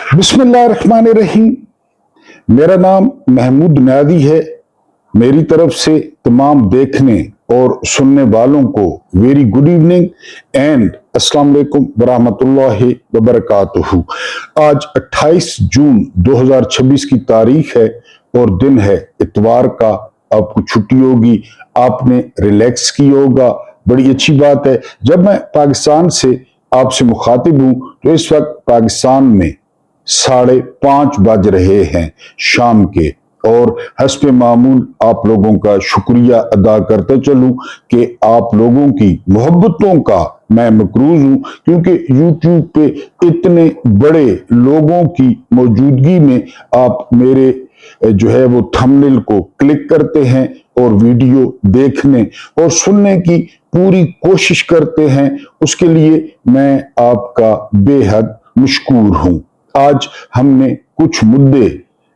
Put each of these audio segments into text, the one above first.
बिस्मिल्लाहिर्रहमानिर्रहीम। मेरा नाम महमूद नादी है। मेरी तरफ से तमाम देखने और सुनने वालों को वेरी गुड इवनिंग एंड अस्सलाम वालेकुम वरहमतुल्लाहि वबरकातुहू। आज 28 जून 2026 की तारीख है और दिन है इतवार का। आपको छुट्टी होगी, आपने रिलैक्स की होगा, बड़ी अच्छी बात है। जब मैं पाकिस्तान से आपसे मुखातिब हूं तो इस वक्त पाकिस्तान में 5:30 बज रहे हैं शाम के, और हस्ब मामूल आप लोगों का शुक्रिया अदा करते चलूं कि आप लोगों की मोहब्बतों का मैं मकरूज हूं, क्योंकि यूट्यूब पे इतने बड़े लोगों की मौजूदगी में आप मेरे जो है वो थंबनेल को क्लिक करते हैं और वीडियो देखने और सुनने की पूरी कोशिश करते हैं। उसके लिए मैं आपका बेहद मशकूर हूं। आज हमने कुछ मुद्दे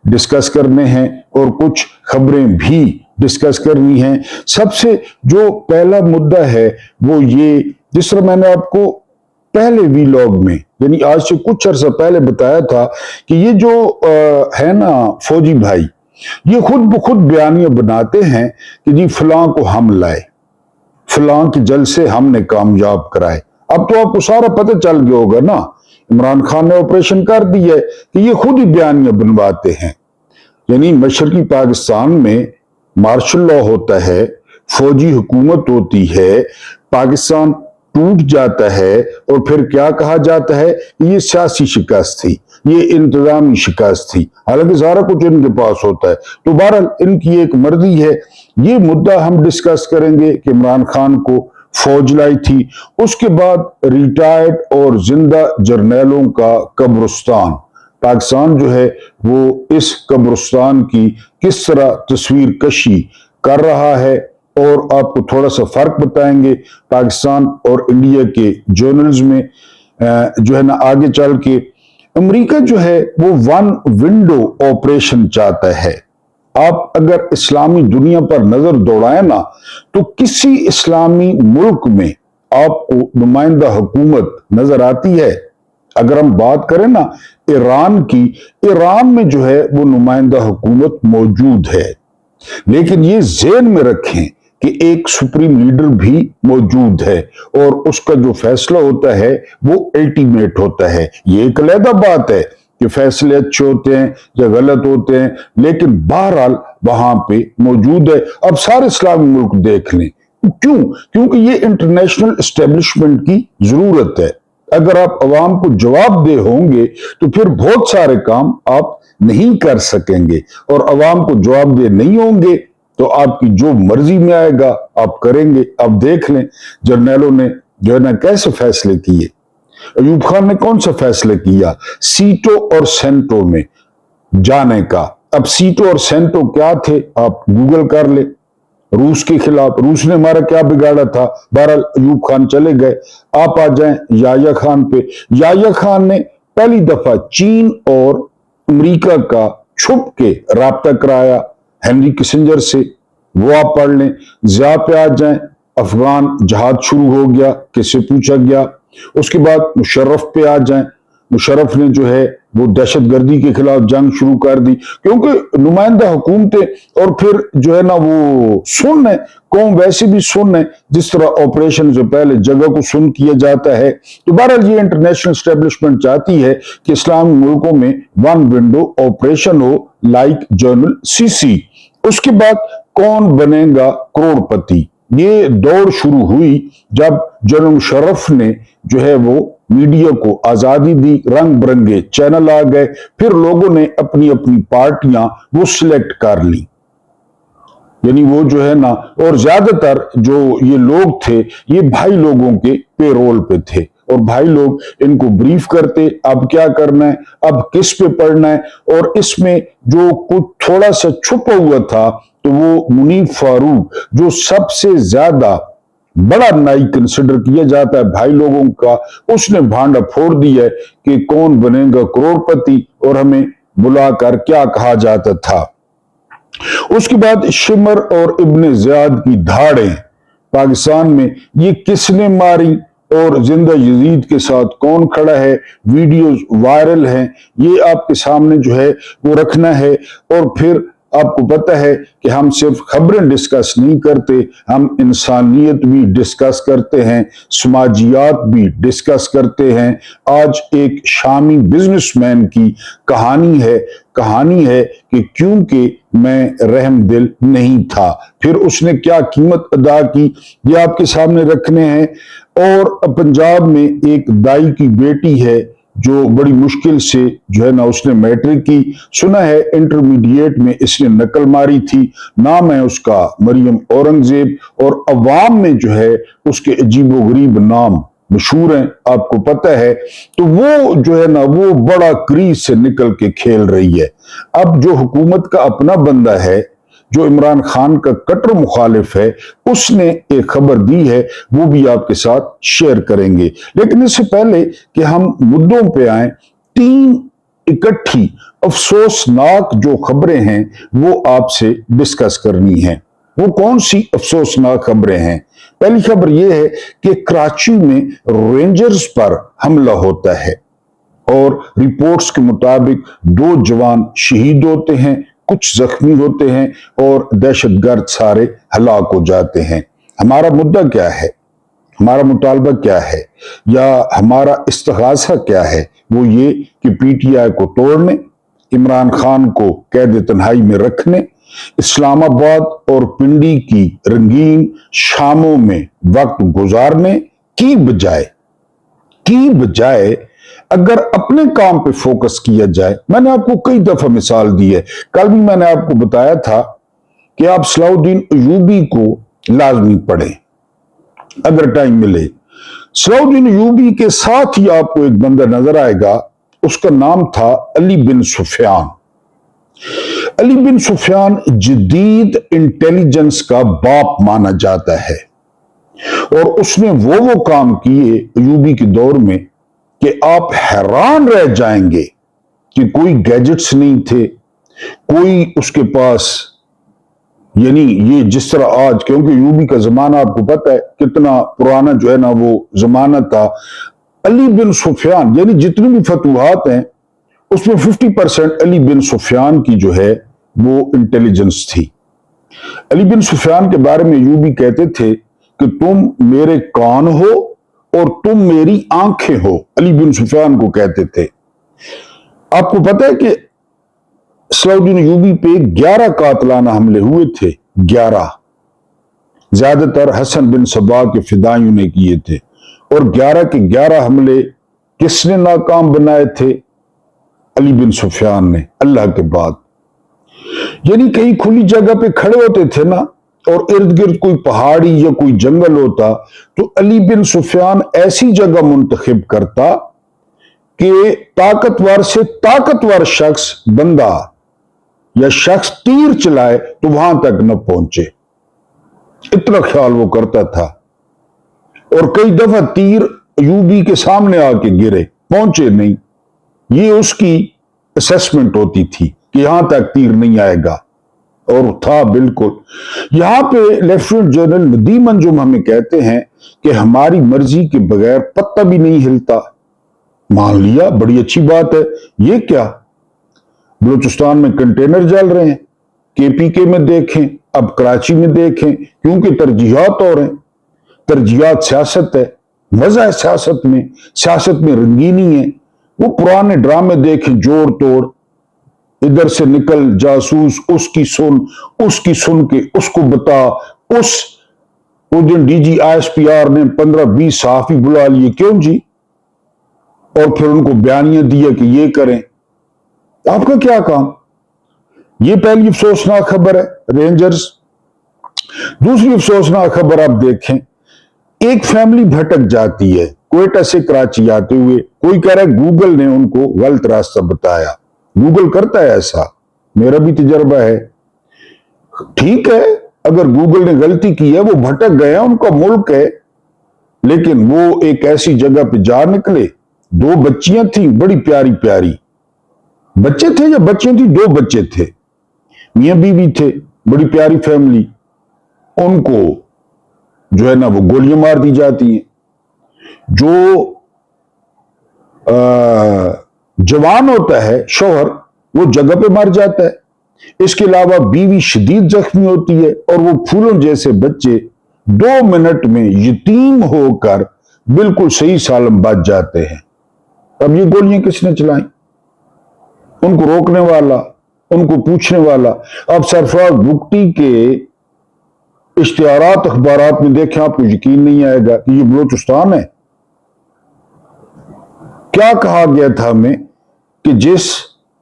डिस्कस करने हैं और कुछ खबरें भी डिस्कस करनी हैं। सबसे जो पहला मुद्दा है वो ये, जिस तरह मैंने आपको पहले वीलॉग में यानी आज से कुछ अर्सा पहले बताया था कि ये जो है ना फौजी भाई, ये खुद ब खुद बयानियां बनाते हैं कि जी फलां को हम लाए, फलां के जलसे हमने कामयाब कराए। अब तो आपको सारा पता चल गया होगा ना, इमरान खान ने ऑपरेशन कर दिया है कि ये खुद ही बयानियां बनवाते हैं। यानी मशरकी पाकिस्तान में मार्शल लॉ होता है, फौजी हुकूमत होती है, पाकिस्तान टूट जाता है और फिर क्या कहा जाता है कि ये सियासी शिकस्त थी, ये इंतजामी शिकस्त थी, हालांकि सारा कुछ इनके पास होता है। तो बहरहाल इनकी एक मर्जी है। ये मुद्दा हम डिस्कस करेंगे कि इमरान खान को फौज लाई थी, उसके बाद रिटायर्ड और जिंदा जर्नैलों का कब्रिस्तान, पाकिस्तान जो है वो इस कब्रिस्तान की किस तरह तस्वीर कशी कर रहा है, और आपको थोड़ा सा फर्क बताएंगे पाकिस्तान और इंडिया के जर्नल्स में। जो है ना आगे चल के अमेरिका जो है वो वन विंडो ऑपरेशन चाहता है। आप अगर इस्लामी दुनिया पर नजर दौड़ाएं ना, तो किसी इस्लामी मुल्क में आपको नुमाइंदा हुकूमत नजर आती है? अगर हम बात करें ना ईरान की, ईरान में जो है वो नुमाइंदा हुकूमत मौजूद है, लेकिन ये ज़हन में रखें कि एक सुप्रीम लीडर भी मौजूद है और उसका जो फैसला होता है वो अल्टीमेट होता है। ये एक अलग बात है कि फैसले अच्छे होते हैं या गलत होते हैं, लेकिन बहरहाल वहां पे मौजूद है। अब सारे इस्लामी मुल्क देख लें, क्यों? क्योंकि ये इंटरनेशनल एस्टेब्लिशमेंट की जरूरत है। अगर आप अवाम को जवाब दे होंगे तो फिर बहुत सारे काम आप नहीं कर सकेंगे, और अवाम को जवाब दे नहीं होंगे तो आपकी जो मर्जी में आएगा आप करेंगे। अब देख लें जर्नैलों ने जो है ना कैसे फैसले किए। अयूब खान ने कौन सा फैसला किया? सीटो और सेंटो में जाने का। अब सीटो और सेंटो क्या थे आप गूगल कर ले। रूस के खिलाफ, रूस ने हमारा क्या बिगाड़ा था? बहरहाल अयूब खान चले गए। आप आ जाएं याह्या खान पे। याह्या खान ने पहली दफा चीन और अमेरिका का छुप के राब्ता कराया हेनरी किसिंजर से, वो आप पढ़ लें। ज़िया पे आ जाएं, अफगान जहाद शुरू हो गया, किससे पूछा गया। उसके बाद मुशर्रफ पे आ जाएं, मुशर्रफ ने जो है वो दहशत गर्दी के खिलाफ जंग शुरू कर दी, क्योंकि नुमाइंदा हुकूमतें और फिर जो है ना वो सुन है, कौम वैसे भी सुन है, जिस तरह ऑपरेशन से पहले जगह को सुन किया जाता है। तो बहरहाल ये इंटरनेशनल एस्टेब्लिशमेंट चाहती है कि इस्लामी मुल्कों में वन विंडो ऑपरेशन हो, लाइक जनरल सीसी। उसके बाद कौन बनेगा करोड़पति, ये दौड़ शुरू हुई जब जनरल मुशर्रफ ने जो है वो मीडिया को आजादी दी, रंग बिरंगे चैनल आ गए, फिर लोगों ने अपनी अपनी पार्टियां वो सिलेक्ट कर ली। यानी वो जो है ना, और ज्यादातर जो ये लोग थे ये भाई लोगों के पेरोल पे थे, और भाई लोग इनको ब्रीफ करते अब क्या करना है, अब किस पे पढ़ना है। और इसमें जो कुछ थोड़ा सा छुपा हुआ था तो वो मुनीफ फारूक, जो सबसे ज्यादा बड़ा नाई कंसिडर किया जाता है भाई लोगों का, उसने भांडा फोड़ दिया है कि कौन बनेगा करोड़पति, और हमें बुलाकर क्या कहा जाता था। उसके बाद शिमर और इब्ने ज़ियाद की धाड़ें पाकिस्तान में, ये किसने मारी और जिंदा यजीद के साथ कौन खड़ा है, वीडियोस वायरल हैं, ये आपके सामने जो है वो रखना है। और फिर आपको पता है कि हम सिर्फ खबरें डिस्कस नहीं करते, हम इंसानियत भी डिस्कस करते हैं, समाजियात भी डिस्कस करते हैं। आज एक शामी बिजनेसमैन की कहानी है कि क्योंकि मैं रहमदिल नहीं था, फिर उसने क्या कीमत अदा की, ये आपके सामने रखने हैं। और पंजाब में एक दाई की बेटी है जो बड़ी मुश्किल से जो है ना उसने मैट्रिक की, सुना है इंटरमीडिएट में इसने नकल मारी थी। नाम है उसका मरियम औरंगजेब, और अवाम में जो है उसके अजीबोगरीब नाम मशहूर हैं, आपको पता है। तो वो जो है ना वो बड़ा क्रीज से निकल के खेल रही है। अब जो हुकूमत का अपना बंदा है, जो इमरान खान का कट्टर मुखालिफ है, उसने एक खबर दी है, वो भी आपके साथ शेयर करेंगे। लेकिन इससे पहले कि हम मुद्दों पे आए, 3 इकट्ठी अफसोसनाक जो खबरें हैं वो आपसे डिस्कस करनी है। वो कौन सी अफसोसनाक खबरें हैं? पहली खबर यह है कि कराची में रेंजर्स पर हमला होता है और रिपोर्ट्स के मुताबिक 2 जवान शहीद होते हैं, कुछ जख्मी होते हैं और दहशतगर्द सारे हलाक हो जाते हैं। हमारा मुद्दा क्या है, हमारा मुतालबा क्या है, या हमारा इस्तिगासा क्या है? वो ये कि पीटीआई को तोड़ने, इमरान खान को कैद तन्हाई में रखने, इस्लामाबाद और पिंडी की रंगीन शामों में वक्त गुजारने की बजाय अगर अपने काम पे फोकस किया जाए। मैंने आपको कई दफा मिसाल दी है, कल भी मैंने आपको बताया था कि आप सलाउद्दीन अयूबी को लाजमी पढ़ें अगर टाइम मिले। सलाउद्दीन अयूबी के साथ ही आपको एक बंदा नजर आएगा, उसका नाम था अली बिन सुफियान। अली बिन सुफियान जदीद इंटेलिजेंस का बाप माना जाता है और उसने वो काम किए अयूबी के दौर में कि आप हैरान रह जाएंगे कि कोई गैजेट्स नहीं थे, कोई उसके पास, यानी ये जिस तरह आज, क्योंकि यूबी का जमाना आपको पता है कितना पुराना जो है ना वो जमाना था। अली बिन सुफियान यानी जितनी भी फतुहात हैं उसमें 50% अली बिन सुफियान की जो है वो इंटेलिजेंस थी। अली बिन सुफियान के बारे में यूबी कहते थे कि तुम मेरे कान हो और तुम मेरी आंखें हो, अली बिन सुफियान को कहते थे। आपको पता है कि सलाउद्दीन अयूबी पे 11 कातलाना हमले हुए थे, 11। ज्यादातर हसन बिन सबा के फिदाइयों ने किए थे और 11 के 11 हमले किसने नाकाम बनाए थे? अली बिन सुफियान ने, अल्लाह के बाद। यानी कहीं खुली जगह पे खड़े होते थे ना और इर्द गिर्द कोई पहाड़ी या कोई जंगल होता तो अली बिन सुफियान ऐसी जगह मुंतखब करता कि ताकतवर से ताकतवर शख्स, बंदा या शख्स तीर चलाए तो वहां तक न पहुंचे, इतना ख्याल वो करता था। और कई दफा तीर अयूबी के सामने आके गिरे, पहुंचे नहीं। ये उसकी असेसमेंट होती थी कि यहां तक तीर नहीं आएगा, और था बिल्कुल। यहां पे लेफ्टिनेंट जनरल नदीम अंजुम हमें कहते हैं कि हमारी मर्जी के बगैर पत्ता भी नहीं हिलता। मान लिया, बड़ी अच्छी बात है। ये क्या, बलूचिस्तान में कंटेनर जल रहे हैं, केपीके में देखें, अब कराची में देखें, क्योंकि तरजीहात और हैं। तरजीहात सियासत है, मजा है सियासत में रंगीनी है। वो पुराने ड्रामे देखें, जोड़ तोड़, इधर से निकल जासूस, उसकी सुन के उसको बता, उस दिन डीजी आईएसपीआर ने 15-20 सहाफी बुला लिए, क्यों जी, और फिर उनको बयानियां दिया कि ये करें। आपका क्या काम? ये पहली अफसोसनाक खबर है, रेंजर्स। दूसरी अफसोसनाक खबर आप देखें, एक फैमिली भटक जाती है क्वेटा से कराची आते हुए। कोई कह रहा है गूगल ने उनको गलत रास्ता बताया। गूगल करता है ऐसा, मेरा भी तजर्बा है। ठीक है, अगर गूगल ने गलती की है, वो भटक गए, उनका मुल्क है, लेकिन वो एक ऐसी जगह पे जा निकले। 2 बच्चियां थी, बड़ी प्यारी प्यारी। बच्चे थे या बच्चियां थी? 2 बच्चे थे, मियां बीवी थे, बड़ी प्यारी फैमिली। उनको जो है ना वो गोलियां मार दी जाती हैं। جو جوان ہوتا ہے شوہر وہ جگہ پہ مر جاتا ہے، اس کے علاوہ بیوی شدید زخمی ہوتی ہے، اور وہ پھولوں جیسے بچے 2 منٹ میں یتیم ہو کر بالکل صحیح سالم بچ جاتے ہیں۔ اب یہ گولیاں کس نے چلائیں؟ ان کو روکنے والا، ان کو پوچھنے والا۔ اب سرفراز بگٹی کے اشتہارات اخبارات میں دیکھیں، آپ کو یقین نہیں آئے گا کہ یہ بلوچستان ہے۔ کیا کہا گیا تھا ہمیں کہ جس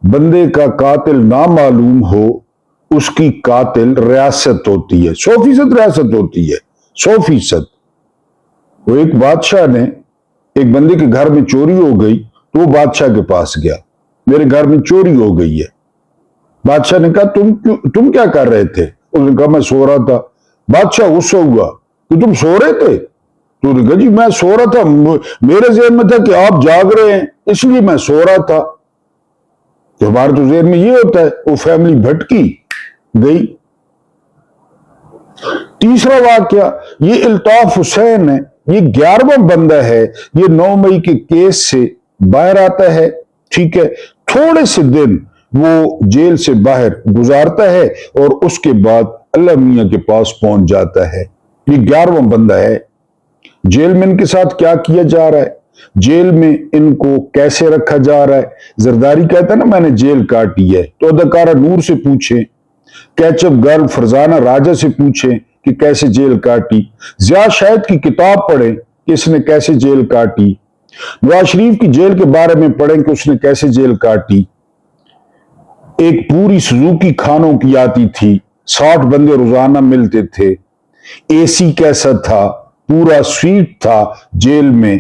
بندے کا قاتل نامعلوم ہو اس کی قاتل ریاست ہوتی ہے، 100% ریاست ہوتی ہے، 100%۔ وہ ایک بادشاہ نے ایک بندے کے گھر میں چوری ہو گئی تو وہ بادشاہ کے پاس گیا، میرے گھر میں چوری ہو گئی ہے۔ بادشاہ نے کہا تم کیا کر رہے تھے؟ اس نے کہا میں سو رہا تھا۔ بادشاہ غصہ ہوا کہ تم سو رہے تھے؟ تو نے کہا جی میں سو رہا تھا، میرے ذہن میں تھا کہ آپ جاگ رہے ہیں اس لیے میں سو رہا تھا۔ تو ہمارے تو ذہن میں یہ ہوتا ہے۔ وہ فیملی بھٹکی گئی۔ تیسرا واقعہ یہ الطاف حسین ہے، یہ 11واں بندہ ہے، یہ 9 مئی کے کیس سے باہر آتا ہے، ٹھیک ہے، تھوڑے سے دن وہ جیل سے باہر گزارتا ہے اور اس کے بعد اللہ میاں کے پاس پہنچ جاتا ہے۔ یہ 11واں بندہ ہے۔ جیل میں ان کے ساتھ کیا کیا جا رہا ہے، جیل میں ان کو کیسے رکھا جا رہا ہے۔ زرداری کہتا ہے نا میں نے جیل کاٹی ہے، تو اداکارہ نور سے پوچھیں، کیچپ گرل فرزانہ راجہ سے پوچھیں کہ کیسے جیل کاٹی، ضیاء شاہد کی کتاب پڑھیں کہ اس نے کیسے جیل کاٹی، نواز شریف کی جیل کے بارے میں پڑھیں کہ اس نے کیسے جیل کاٹی۔ ایک پوری سزوکی کھانوں کی آتی تھی، 60 بندے روزانہ ملتے تھے، اے سی کیسا تھا، پورا سویٹ تھا جیل میں،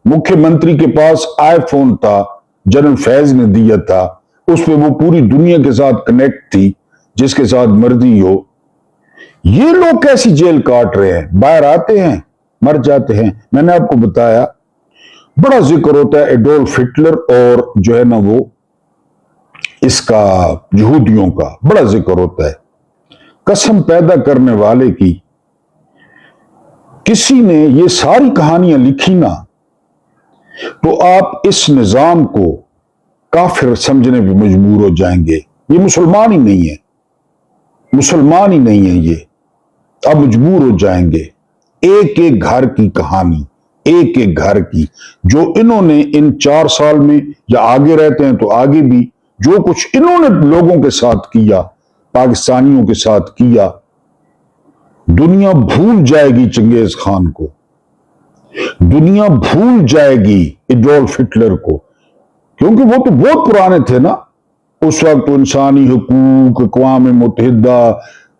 مکھیہ منتری کے پاس آئی فون تھا، جنرل فیض نے دیا تھا، اس پہ وہ پوری دنیا کے ساتھ کنیکٹ تھی، جس کے ساتھ مرضی ہو۔ یہ لوگ کیسی جیل کاٹ رہے ہیں، باہر آتے ہیں مر جاتے ہیں۔ میں نے آپ کو بتایا بڑا ذکر ہوتا ہے ایڈولف ہٹلر اور جو ہے نا وہ اس کا یہودیوں کا بڑا ذکر ہوتا ہے۔ قسم پیدا کرنے والے کی، کسی نے یہ ساری کہانیاں لکھی نا تو آپ اس نظام کو کافر سمجھنے بھی مجبور ہو جائیں گے۔ یہ مسلمان ہی نہیں ہے، مسلمان ہی نہیں ہے، یہ آپ مجبور ہو جائیں گے۔ ایک ایک گھر کی کہانی، ایک ایک گھر کی، جو انہوں نے ان 4 سال میں یا آگے رہتے ہیں تو آگے بھی جو کچھ انہوں نے لوگوں کے ساتھ کیا، پاکستانیوں کے ساتھ کیا، دنیا بھول جائے گی چنگیز خان کو، دنیا بھول جائے گی ایڈولف ہٹلر کو، کیونکہ وہ تو بہت پرانے تھے نا اس وقت۔ انسانی حقوق، اقوام متحدہ،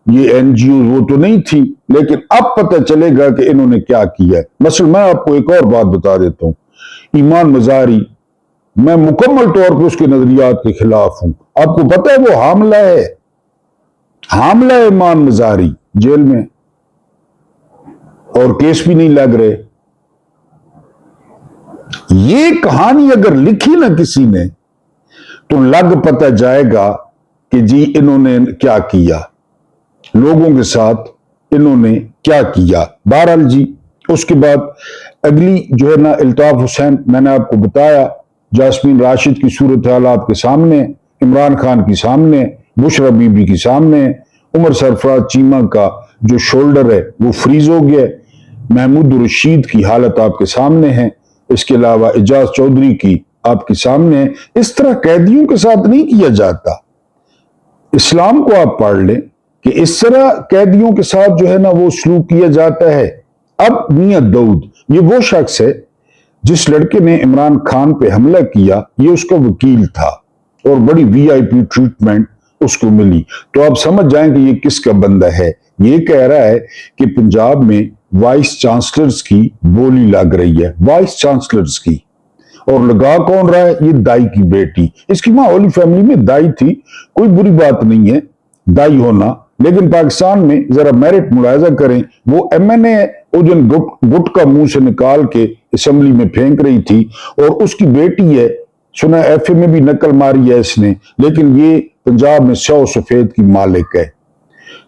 یہ NGOs وہ تو نہیں تھی، لیکن اب پتہ چلے گا کہ انہوں نے کیا کیا ہے۔ مثلا میں آپ کو ایک اور بات بتا دیتا ہوں، ایمان مزاری، میں مکمل طور پر اس کے نظریات کے خلاف ہوں۔ آپ کو پتہ ہے وہ حاملہ ہے، حاملہ ہے ایمان مزاری جیل میں، اور کیس بھی نہیں لگ رہے۔ یہ کہانی اگر لکھی نا کسی نے تو لگ پتہ جائے گا کہ جی انہوں نے کیا کیا، لوگوں کے ساتھ انہوں نے کیا کیا۔ بہرحال جی اس کے بعد اگلی جو ہے نا الطاف حسین، میں نے آپ کو بتایا جاسمین راشد کی صورتحال آپ کے سامنے، عمران خان کی سامنے، بشرا بی بی کی سامنے، عمر سرفراز چیمہ کا جو شولڈر ہے وہ فریز ہو گیا، محمود رشید کی حالت آپ کے سامنے ہے، اس کے علاوہ اعجاز چودھری کی آپ کے سامنے ہے۔ اس طرح قیدیوں کے ساتھ نہیں کیا جاتا۔ اسلام کو آپ پڑھ لیں کہ اس طرح قیدیوں کے ساتھ جو ہے نا وہ سلوک کیا جاتا ہے۔ اب میاں داؤد یہ وہ شخص ہے جس لڑکے نے عمران خان پہ حملہ کیا، یہ اس کا وکیل تھا اور بڑی VIP ٹریٹمنٹ اس کو ملی۔ تو آپ سمجھ جائیں کہ یہ کس کا بندہ ہے۔ یہ کہہ رہا ہے کہ پنجاب میں وائس چانسلرز کی بولی لگ رہی ہے، وائس چانسلرز کی، اور لگا کون رہا ہے؟ یہ دائی کی بیٹی۔ اس کی ماں ہولی فیملی میں دائی تھی، کوئی بری بات نہیں ہے دائی ہونا، لیکن پاکستان میں ذرا میرٹ ملاحظہ کریں، وہ MNA وہ جن گٹ کا منہ سے نکال کے اسمبلی میں پھینک رہی تھی، اور اس کی بیٹی ہے، سنا FA میں بھی نقل ماری ہے اس نے، لیکن یہ پنجاب میں سیاہ و سفید کی مالک ہے۔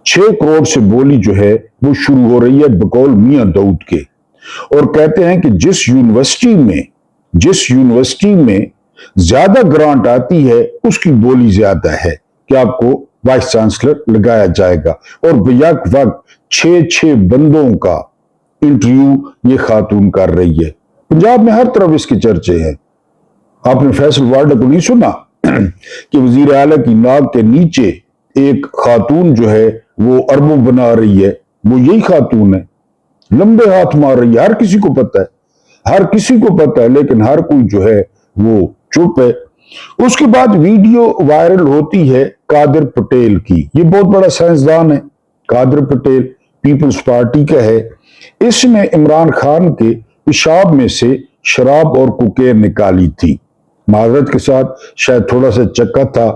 6 کروڑ سے بولی جو ہے وہ شروع ہو رہی ہے بقول میاں داؤد کے۔ اور کہتے ہیں کہ جس یونیورسٹی میں زیادہ گرانٹ آتی ہے اس کی بولی زیادہ ہے کہ آپ کو وائس چانسلر لگایا جائے گا، اور بیک وقت 6 بندوں کا انٹرویو یہ خاتون کر رہی ہے۔ پنجاب میں ہر طرف اس کے چرچے ہیں۔ آپ نے فیصل وارڈا کو نہیں سنا کہ وزیر اعلیٰ کی ناک کے نیچے ایک خاتون جو ہے وہ اربوں بنا رہی ہے، وہ یہی خاتون ہے، لمبے ہاتھ مار رہی ہے، ہر کسی کو پتہ ہے، لیکن ہر کوئی جو ہے وہ چپ ہے۔ اس کے بعد ویڈیو وائرل ہوتی ہے قادر پٹیل کی۔ یہ بہت بڑا سائنسدان ہے قادر پٹیل، پیپلز پارٹی کا ہے۔ اس نے عمران خان کے پیشاب میں سے شراب اور کوکین نکالی تھی، معذرت کے ساتھ شاید تھوڑا سا چکا تھا،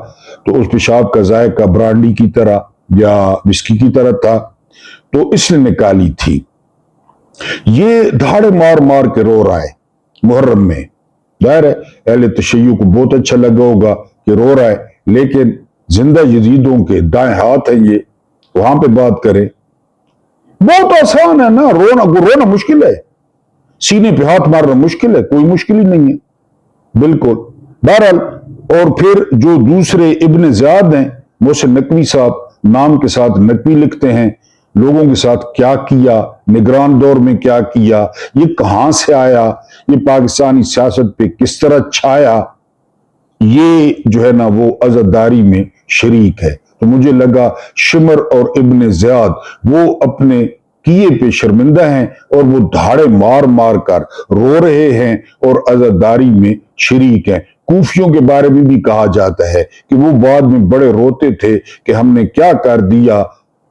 تو اس پیشاب کا ذائقہ برانڈی کی طرح یا وسکی کی طرح تھا، تو اس نے نکالی تھی۔ یہ دھاڑے مار مار کے رو رہا ہے محرم میں۔ ظاہر ہے اہل تشیع کو بہت اچھا لگا ہوگا کہ رو رہا ہے، لیکن زندہ یزیدوں کے دائیں ہاتھ ہیں یہ، وہاں پہ بات کریں۔ بہت آسان ہے نا، رونا مشکل ہے، سینے پہ ہاتھ مارنا مشکل ہے، کوئی مشکل ہی نہیں ہے، بالکل۔ بہرحال، اور پھر جو دوسرے ابن زیاد ہیں، محسن نقوی صاحب نام کے ساتھ نقوی لکھتے ہیں، لوگوں کے ساتھ کیا کیا، نگران دور میں کیا کیا، یہ کہاں سے آیا، یہ پاکستانی سیاست پہ کس طرح چھایا، یہ جو ہے نا وہ عزاداری میں شریک ہے۔ تو مجھے لگا شمر اور ابن زیاد وہ اپنے کیے پہ شرمندہ ہیں، اور وہ دھاڑے مار مار کر رو رہے ہیں اور عزاداری میں شریک ہیں۔ کوفیوں کے بارے میں بھی کہا جاتا ہے کہ وہ بعد میں بڑے روتے تھے کہ ہم نے کیا کر دیا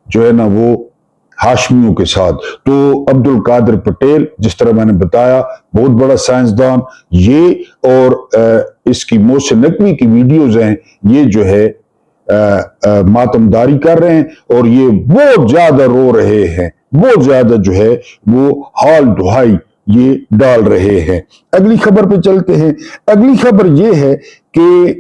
جو ہے نا وہ ہاشمیوں کے ساتھ۔ تو عبد القادر پٹیل، جس طرح میں نے بتایا، بہت بڑا سائنسدان، یہ اور اس کی محسن نقوی کی ویڈیوز ہیں، یہ جو ہے ماتمداری کر رہے ہیں، اور یہ بہت زیادہ رو رہے ہیں، بہت زیادہ جو ہے وہ حال دہائی یہ ڈال رہے ہیں۔ اگلی خبر پہ چلتے ہیں۔ اگلی خبر یہ ہے کہ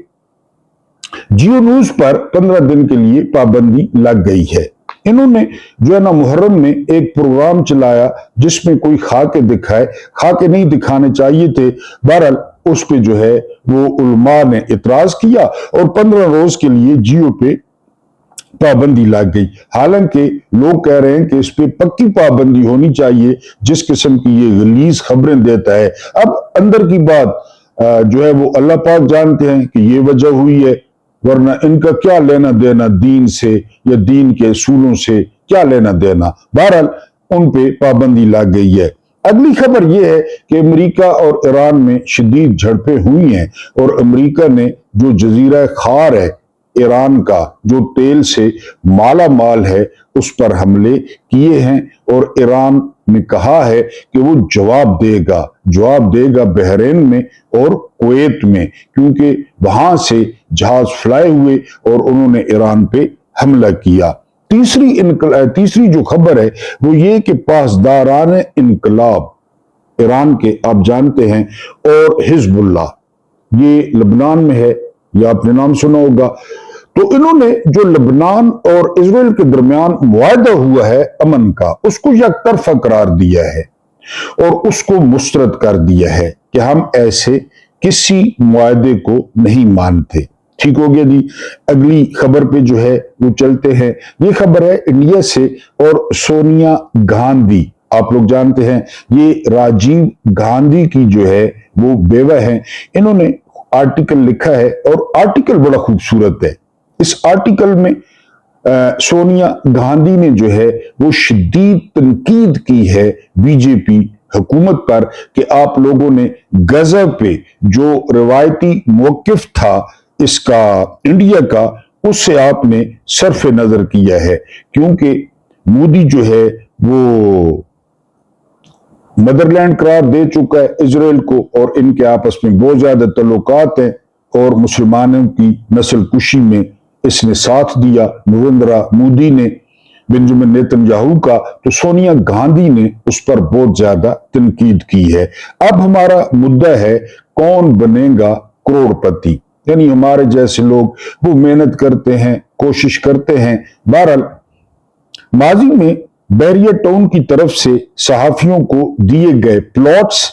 جیو نیوز پر 15 دن کے لیے پابندی لگ گئی ہے۔ انہوں نے جو ہے نا محرم میں ایک پروگرام چلایا جس میں کوئی خاکے دکھائے، خاکے نہیں دکھانے چاہیے تھے، بہرحال اس پہ جو ہے وہ علماء نے اعتراض کیا، اور 15 روز کے لیے جیو پہ پابندی لگ گئی۔ حالانکہ لوگ کہہ رہے ہیں کہ اس پہ پکی پابندی ہونی چاہیے، جس قسم کی یہ غلیظ خبریں دیتا ہے۔ اب اندر کی بات جو ہے وہ اللہ پاک جانتے ہیں کہ یہ وجہ ہوئی ہے، ورنہ ان کا کیا لینا دینا دین سے یا دین کے اصولوں سے، کیا لینا دینا۔ بہرحال ان پہ پابندی لگ گئی ہے۔ اگلی خبر یہ ہے کہ امریکہ اور ایران میں شدید جھڑپیں ہوئی ہیں، اور امریکہ نے جو جزیرہ خار ہے ایران کا، جو تیل سے مالا مال ہے، اس پر حملے کیے ہیں، اور ایران نے کہا ہے کہ وہ جواب دے گا بحرین میں اور کویت میں، کیونکہ وہاں سے جہاز فلائی ہوئے اور انہوں نے ایران پہ حملہ کیا۔ تیسری جو خبر ہے وہ یہ کہ پاسداران انقلاب ایران کے، آپ جانتے ہیں، اور حزب اللہ، یہ لبنان میں ہے، یہ آپ نے نام سنا ہوگا۔ تو انہوں نے جو لبنان اور اسرائیل کے درمیان معاہدہ ہوا ہے امن کا، اس کو یک طرفہ قرار دیا ہے اور اس کو مسترد کر دیا ہے کہ ہم ایسے کسی معاہدے کو نہیں مانتے۔ ٹھیک ہو گیا جی۔ اگلی خبر پہ جو ہے وہ چلتے ہیں۔ یہ خبر ہے انڈیا سے، اور سونیا گاندھی، آپ لوگ جانتے ہیں یہ راجیو گاندھی کی جو ہے وہ بیوہ ہیں۔ انہوں نے آرٹیکل لکھا ہے، اور آرٹیکل بڑا خوبصورت ہے۔ اس آرٹیکل میں سونیا گاندھی نے جو ہے وہ شدید تنقید کی ہے بی جے پی حکومت پر کہ آپ لوگوں نے غزہ پہ جو روایتی موقف تھا اس کا انڈیا کا، اس سے آپ نے صرف نظر کیا ہے، کیونکہ مودی جو ہے وہ مدرلینڈ قرار دے چکا ہے اسرائیل کو، اور ان کے آپس میں بہت زیادہ تعلقات ہیں، اور مسلمانوں کی نسل کشی میں اس نے ساتھ دیا نریندرا مودی نے بنجمن نیتن یاہو کا، تو سونیا گاندھی نے اس پر بہت زیادہ تنقید کی ہے۔ اب ہمارا مدعا ہے کون بنے گا کروڑ پتی، یعنی ہمارے جیسے لوگ وہ محنت کرتے ہیں، کوشش کرتے ہیں۔ بہرحال ماضی میں बहरिया टाउन की तरफ से सहाफियों को दिए गए प्लॉट्स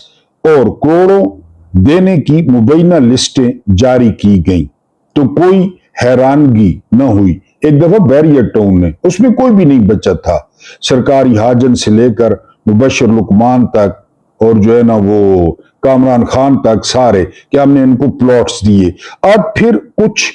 और करोड़ों देने की मुबैना लिस्टें जारी की गईं तो कोई हैरानगी न हुई। एक दफा बहरिया टाउन ने, उसमें कोई भी नहीं बचा था, सरकारी हाजन से लेकर मुबशर लुकमान तक और जो है ना वो कामरान खान तक सारे, कि हमने इनको प्लॉट्स दिए। अब फिर कुछ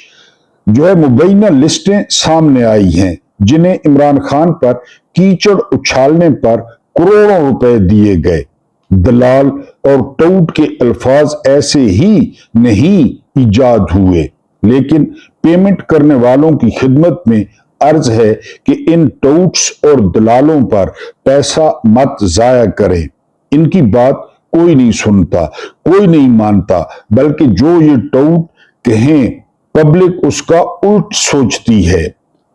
जो है मुबैना लिस्टें सामने आई हैं जिन्हें इमरान खान पर कीचड़ उछालने पर करोड़ों रुपए दिए गए। दलाल और टाउट के अल्फाज ऐसे ही नहीं इजाद हुए, लेकिन पेमेंट करने वालों की खिदमत में अर्ज है कि इन टाउट्स और दलालों पर पैसा मत जाया करें। इनकी बात कोई नहीं सुनता, कोई नहीं मानता, बल्कि जो ये टाउट कहें पब्लिक उसका उल्ट सोचती है।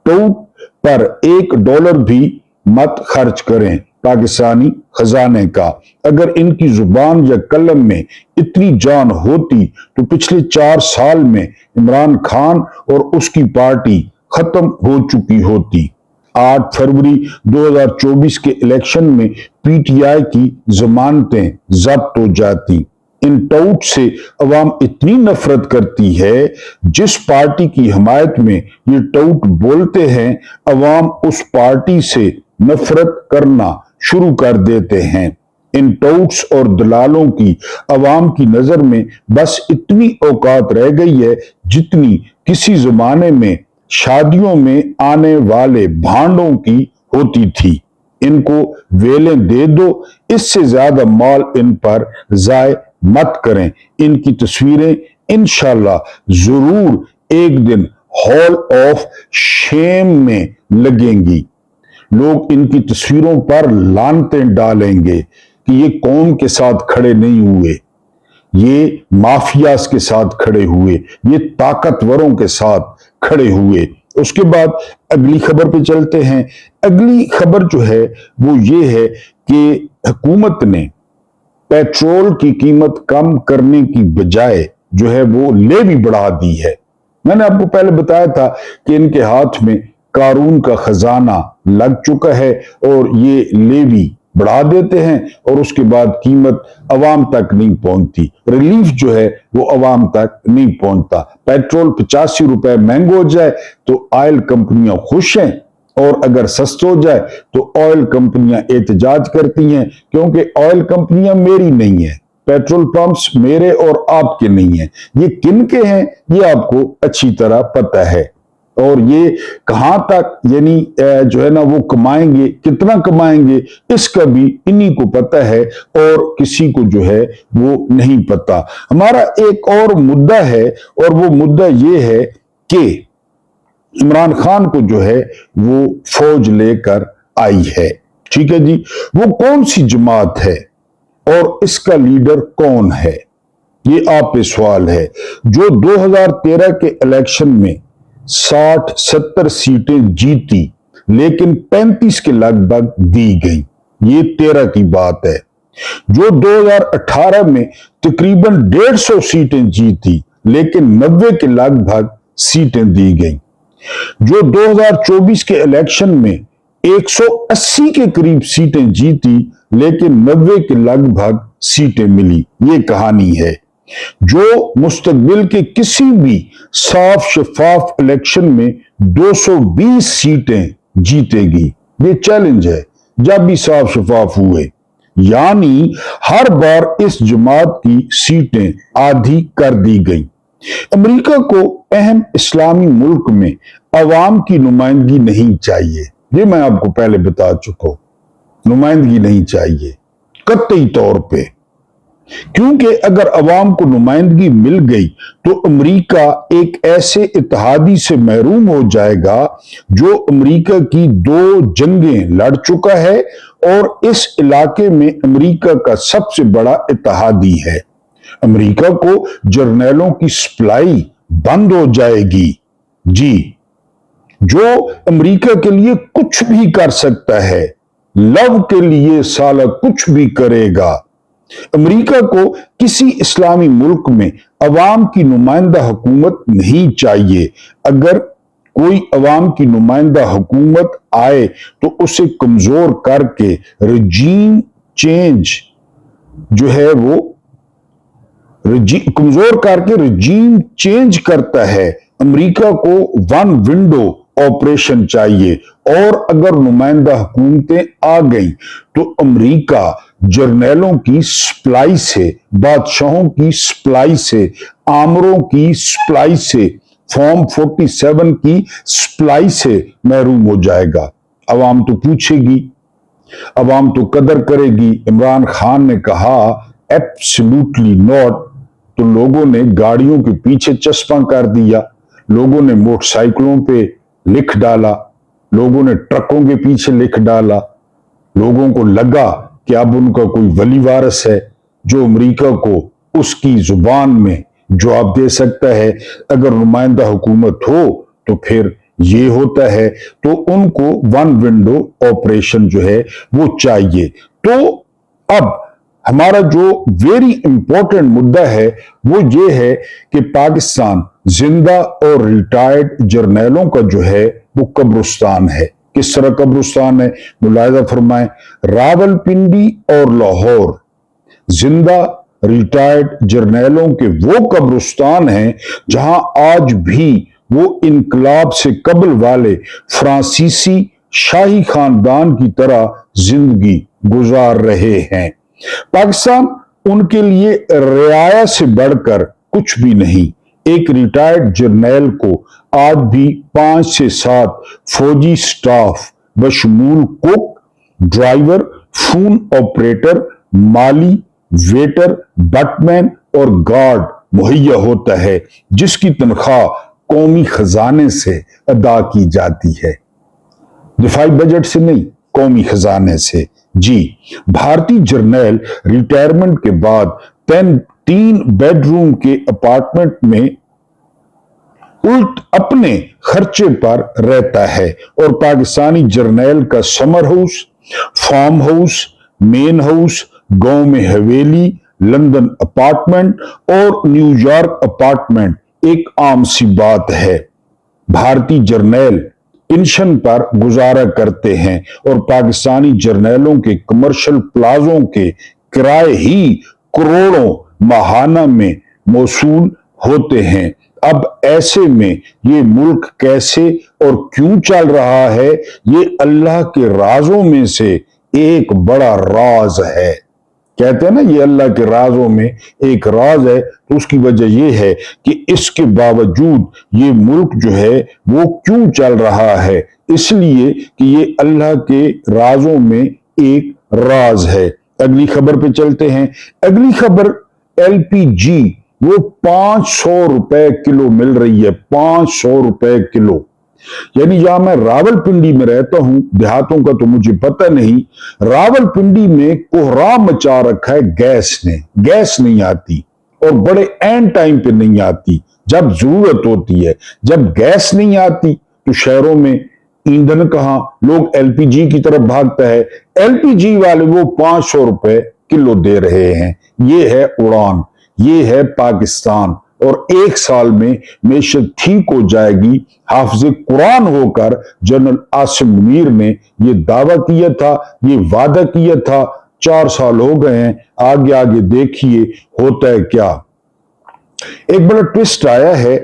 टाउट पर $1 भी मत खर्च करें पाकिस्तानी खजाने का। अगर इनकी जुबान या कलम में इतनी जान होती तो पिछले 4 साल में इमरान खान और उसकी पार्टी खत्म हो चुकी होती। 8 फरवरी 2024 के इलेक्शन में पीटीआई की जमानतें जब्त हो जाती। इन टाउट से अवाम इतनी नफरत करती है, जिस पार्टी की हिमायत में ये टाउट बोलते हैं अवाम उस पार्टी से नफरत करना शुरू कर देते हैं। इन टाउट्स और दलालों की अवाम की नजर में बस इतनी औकात रह गई है जितनी किसी जमाने में शादियों में आने वाले भांडों की होती थी। इनको वेलें दे दो, इससे ज्यादा माल इन पर जाय मत करें। इनकी तस्वीरें इंशाल्लाह जरूर एक दिन हॉल ऑफ शेम में लगेंगी। लोग इनकी तस्वीरों पर लानतें डालेंगे कि ये कौम के साथ खड़े नहीं हुए, ये माफियास के साथ खड़े हुए, ये ताकतवरों के साथ खड़े हुए। उसके बाद अगली खबर पे चलते हैं। अगली खबर जो है वो ये है कि हुकूमत ने पेट्रोल की कीमत कम करने की बजाय जो है वो लेवी बढ़ा दी है। मैंने आपको पहले बताया था कि इनके हाथ में कानून का खजाना लग चुका है और ये लेवी बढ़ा देते हैं और उसके बाद कीमत अवाम तक नहीं पहुंचती, रिलीफ जो है वो अवाम तक नहीं पहुंचता। पेट्रोल 85 रुपए महंगा हो जाए तो ऑयल कंपनियां खुश हैं, और अगर सस्ता हो जाए तो ऑयल कंपनियां एहतजाज करती हैं, क्योंकि ऑयल कंपनियां मेरी नहीं है, पेट्रोल पंप्स मेरे और आपके नहीं है। ये किन के हैं ये आपको अच्छी तरह पता है, और ये कहां तक यानी जो है ना वो कमाएंगे, कितना कमाएंगे, इसका भी इन्हीं को पता है और किसी को जो है वो नहीं पता। हमारा एक और मुद्दा है और वो मुद्दा ये है कि इमरान खान को जो है वो फौज लेकर आई है। ठीक है जी, वो कौन सी जमात है और इसका लीडर कौन है, ये आप पे सवाल है। जो 2013 के इलेक्शन में 60-70 सीटें जीती लेकिन 35 के लगभग दी गई, ये 13 की बात है। जो 2018 में तकरीबन 150 सीटें जीती लेकिन 90 के लगभग सीटें दी गई। जो 2024 के इलेक्शन में 180 के करीब सीटें जीती लेकिन 90 के लगभग सीटें मिली, ये कहानी है। जो मुस्तकबिल के किसी भी साफ शफाफ इलेक्शन में 220 सीटें जीतेगी, ये चैलेंज है जब भी साफ शफाफ हुए। यानी हर बार इस जमात की सीटें आधी कर दी गई। अमेरिका को अहम इस्लामी मुल्क में अवाम की नुमाइंदगी नहीं चाहिए, ये मैं आपको पहले बता चुका हूं, नुमाइंदगी नहीं चाहिए कतई तौर पे, क्योंकि अगर अवाम को नुमाइंदगी मिल गई तो अमेरिका एक ऐसे इत्तेहादी से महरूम हो जाएगा जो अमेरिका की 2 जंगें लड़ चुका है और इस इलाके में अमेरिका का सबसे बड़ा इत्तेहादी है। अमेरिका को जर्नैलों की सप्लाई बंद हो जाएगी जी। जो अमेरिका के लिए कुछ भी कर सकता है, लव के लिए साला कुछ भी करेगा। अमेरिका को किसी इस्लामी मुल्क में अवाम की नुमाइंदा हुकूमत नहीं चाहिए। अगर कोई अवाम की नुमाइंदा हुकूमत आए तो उसे कमजोर करके रजीम चेंज जो है वो कमजोर करके रजीम चेंज करता है। अमेरिका को वन विंडो ऑपरेशन चाहिए, और अगर नुमाइंदा हुकूमतें आ गई तो अमेरिका जर्नैलों की सप्लाई से, बादशाहों की सप्लाई से, आमरों की सप्लाई से, फॉर्म 47 की सप्लाई से महरूम हो जाएगा। अवाम तो पूछेगी, अवाम तो कदर करेगी। इमरान खान ने कहा एब्सोल्युटली नॉट, तो लोगों ने गाड़ियों के पीछे चस्पा कर दिया, लोगों ने मोटरसाइकिलों पे लिख डाला, लोगों ने ट्रकों के पीछे लिख डाला। लोगों को लगा कि अब उनका कोई वली वारिस है जो अमेरिका को उसकी जुबान में जवाब दे सकता है। अगर नुमाइंदा हुकूमत हो तो फिर ये होता है, तो उनको वन विंडो ऑपरेशन जो है वो चाहिए। तो अब हमारा जो वेरी इंपॉर्टेंट मुद्दा है वो ये है कि पाकिस्तान जिंदा और रिटायर्ड जर्नैलों का जो है वो कब्रिस्तान है। किस तरह कब्रिस्तान है, मुलाहिजा फरमाएं। रावलपिंडी और लाहौर जिंदा रिटायर्ड जर्नैलों के वो कब्रिस्तान हैं जहां आज भी वो इनकलाब से कबल वाले फ्रांसीसी शाही खानदान की तरह जिंदगी गुजार रहे हैं। पाकिस्तान उनके लिए रियाया से बढ़कर कुछ भी नहीं। एक रिटायर्ड जर्नैल को आज भी 5 से 7 फौजी स्टाफ बशमूल कुक, ड्राइवर, फोन ऑपरेटर, माली, वेटर, बटमैन और गार्ड मुहैया होता है, जिसकी तनख्वाह कौमी खजाने से अदा की जाती है, दिफाई बजट से नहीं, कौमी खजाने से। जी, भारतीय जर्नैल रिटायरमेंट के बाद 3 बेडरूम के अपार्टमेंट में उल्ट अपने खर्चे पर रहता है, और पाकिस्तानी जर्नैल का summer house, farm house, main house, गांव में हवेली, लंदन अपार्टमेंट और न्यूयॉर्क अपार्टमेंट एक आम सी बात है। भारतीय जर्नैल पेंशन पर गुजारा करते हैं, और पाकिस्तानी जर्नैलों के कमर्शियल प्लाजों के किराए ही करोड़ों माहाना में मौसूल होते हैं। अब ऐसे में ये मुल्क कैसे और क्यों चल रहा है, ये अल्लाह के राजों में से एक बड़ा राज है। कहते हैं ना, ये अल्लाह के राजों में एक राज है। तो उसकी वजह यह है कि इसके बावजूद ये मुल्क जो है वो क्यों चल रहा है, इसलिए कि ये अल्लाह के राजों में एक राज है। अगली खबर पे चलते हैं। अगली खबर, एलपीजी वो 500 रुपए किलो मिल रही है, 500 रुपए किलो। यानी जहां मैं रावलपिंडी में रहता हूं, देहातों का तो मुझे पता नहीं, रावलपिंडी में कोहराम मचा रखा है गैस ने। गैस नहीं आती, और बड़े एंड टाइम पे नहीं आती, जब जरूरत होती है। जब गैस नहीं आती तो शहरों में ईंधन कहां, लोग एलपीजी की तरफ भागता है। एलपीजी वाले वो 500 रुपए किलो दे रहे हैं। ये है उड़ान, ये है पाकिस्तान, और 1 साल में मेशत ठीक हो जाएगी। हाफिज कुरान होकर जनरल आसिम मुनीर ने ये दावा किया था, ये वादा किया था। 4 साल हो गए हैं, आगे आगे देखिए होता है क्या। एक बड़ा ट्विस्ट आया है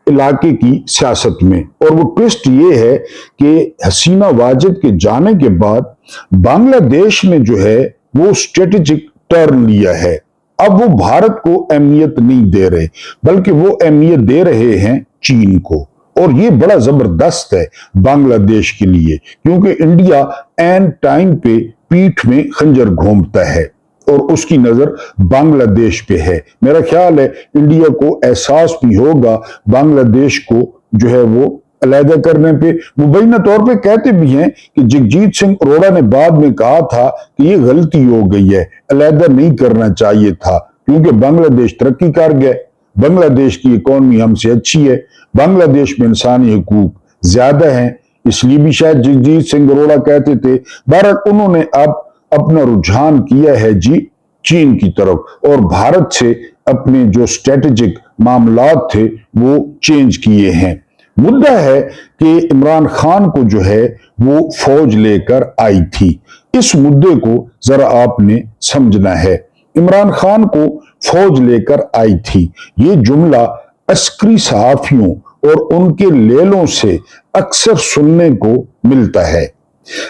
इलाके की सियासत में, और वो ट्विस्ट ये है कि हसीना वाजिद के जाने के बाद बांग्लादेश में जो है वो स्ट्रेटेजिक टर्न लिया है। अब वो भारत को अहमियत नहीं दे रहे, बल्कि वो अहमियत दे रहे हैं चीन को, और ये बड़ा जबरदस्त है बांग्लादेश के लिए, क्योंकि इंडिया एंड टाइम पे पीठ में खंजर घूमता है और उसकी नजर बांग्लादेश पे है। मेरा ख्याल है इंडिया को एहसास भी होगा बांग्लादेश को जो है वो अलहदा करने पे। मुबैना तौर पे कहते भी हैं कि जगजीत सिंह अरोड़ा ने बाद में कहा था कि ये गलती हो गई है, अलहदा नहीं करना चाहिए था, क्योंकि बांग्लादेश तरक्की कर गया, बांग्लादेश की इकॉनमी हमसे अच्छी है, बांग्लादेश में इंसानी हुकूक ज्यादा हैं, इसलिए भी शायद जगजीत सिंह अरोड़ा कहते थे। बहरहाल उन्होंने अब अपना रुझान किया है जी चीन की तरफ, और भारत से अपने जो स्ट्रेटेजिक मामलात थे वो चेंज किए हैं। मुद्दा है कि इमरान खान को जो है वो फौज लेकर आई थी। इस मुद्दे को जरा आपने समझना है। इमरान खान को फौज लेकर आई थी, ये जुमला अस्करी सहाफियों और उनके लेलों से अक्सर सुनने को मिलता है।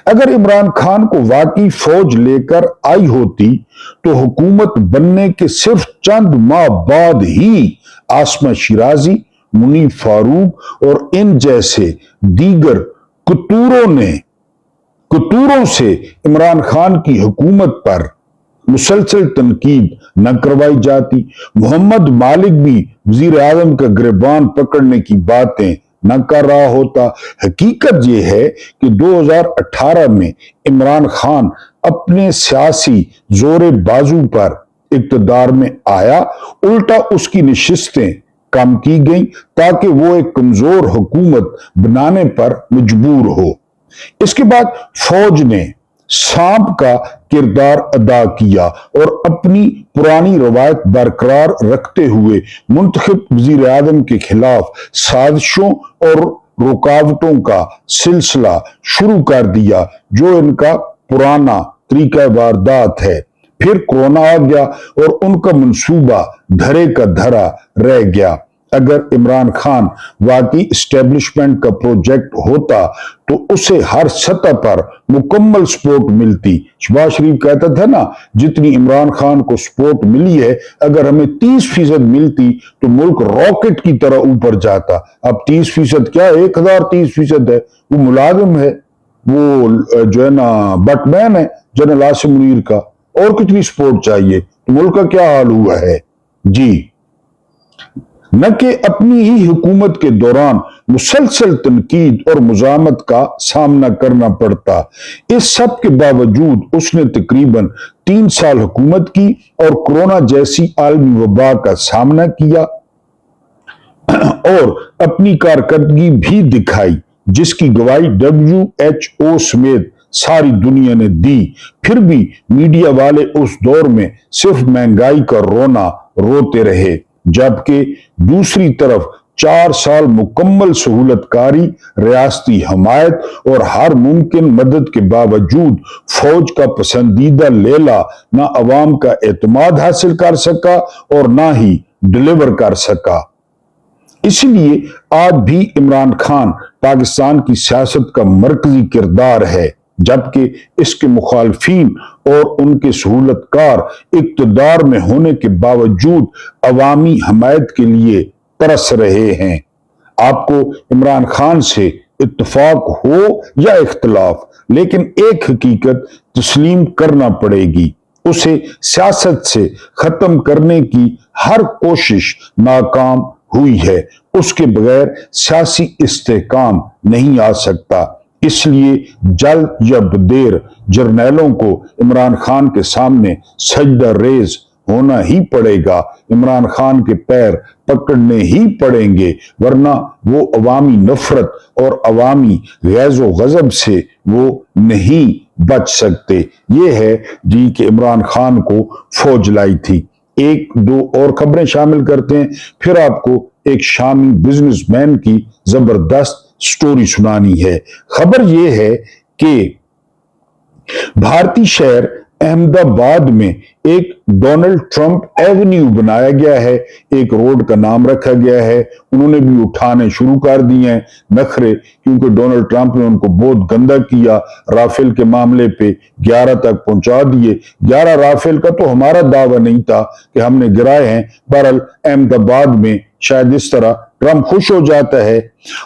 अगर इमरान खान को वाकई फौज लेकर आई होती तो हुकूमत बनने के सिर्फ चंद माह बाद ही आसमा शिराजी, मुनीफ फारूक और इन जैसे दीगर कतूरों से इमरान खान की हुकूमत पर मुसलसल तनकीद न करवाई जाती। मोहम्मद मालिक भी वजीर आजम का गिरबान पकड़ने की बातें न कर रहा होता। हकीकत यह है कि 2018 में इमरान खान अपने सियासी जोरे बाजू पर इक्तदार में आया, उल्टा उसकी नशिस्तें कम की गई ताकि वो एक कमजोर हुकूमत बनाने पर मजबूर हो। इसके बाद फौज ने सांप का किरदार अदा किया और अपनी पुरानी रवायत बरकरार रखते हुए मुंतखब वजीर आजम के खिलाफ साजिशों और रुकावटों का सिलसिला शुरू कर दिया, जो इनका पुराना तरीका वारदात है। फिर कोरोना आ गया और उनका मंसूबा धरे का धरा रह गया। अगर इमरान खान वाकई एस्टेब्लिशमेंट का प्रोजेक्ट होता तो उसे हर सतह पर मुकम्मल सपोर्ट मिलती। शहबाज शरीफ कहता था ना, जितनी इमरान खान को सपोर्ट मिली है, अगर हमें 30% मिलती तो मुल्क रॉकेट की तरह ऊपर जाता। अब 30% क्या, 1030% है। वो मुलाजिम है, वो जो है ना बटमैन है जनरल आसिम मुनीर का, और कितनी सपोर्ट चाहिए। तो मुल्क का क्या हाल हुआ है जी। न कि अपनी ही हुकूमत के दौरान मुसलसल तनकीद और मुजामत का सामना करना पड़ता। इस सब के बावजूद उसने तकरीबन 3 साल हुकूमत की और कोरोना जैसी आलमी वबा का सामना किया और अपनी कारकर्दगी भी दिखाई, जिसकी गवाही WHO समेत सारी दुनिया ने दी। फिर भी मीडिया वाले उस दौर में सिर्फ महंगाई का रोना रोते रहे, जबकि दूसरी तरफ 4 साल मुकम्मल सहूलतकारी, रियासती हमायत और हर मुमकिन मदद के बावजूद फौज का पसंदीदा लेला ना अवाम का एतमाद हासिल कर सका और ना ही डिलीवर कर सका। इसलिए आज भी इमरान खान पाकिस्तान की सियासत का मरकजी किरदार है, जबकि इसके मुखालफीन और उनके सहूलतकार इक्तदार में होने के बावजूद अवामी हमायत के लिए तरस रहे हैं। आपको इमरान खान से इत्तफाक हो या इख्तलाफ, लेकिन एक हकीकत तस्लीम करना पड़ेगी, उसे सियासत से खत्म करने की हर कोशिश नाकाम हुई है। उसके बगैर सियासी इस्तेहकाम नहीं आ सकता। इसलिए जल्द या बदेर जर्नैलों को इमरान खान के सामने सजदा रेज होना ही पड़ेगा। इमरान खान के पैर पकड़ने ही पड़ेंगे, वरना वो अवामी नफरत और अवामी गैज़ो गजब से वो नहीं बच सकते। ये है जी कि इमरान खान को फौज लाई थी। एक दो और खबरें शामिल करते हैं, फिर आपको एक शामी बिजनेसमैन की जबरदस्त स्टोरी सुनानी है। खबर यह है कि भारतीय शहर अहमदाबाद में एक डोनाल्ड ट्रंप एवेन्यू बनाया गया है, एक रोड का नाम रखा गया है। उन्होंने भी उठाने शुरू कर दिए हैं नखरे, क्योंकि डोनाल्ड ट्रंप ने उनको बहुत गंदा किया। राफेल के मामले पे 11 तक पहुंचा दिए। 11 राफेल का तो हमारा दावा नहीं था कि हमने गिराए हैं। बहरहाल अहमदाबाद में शायद इस तरह ट्रंप खुश हो जाता है।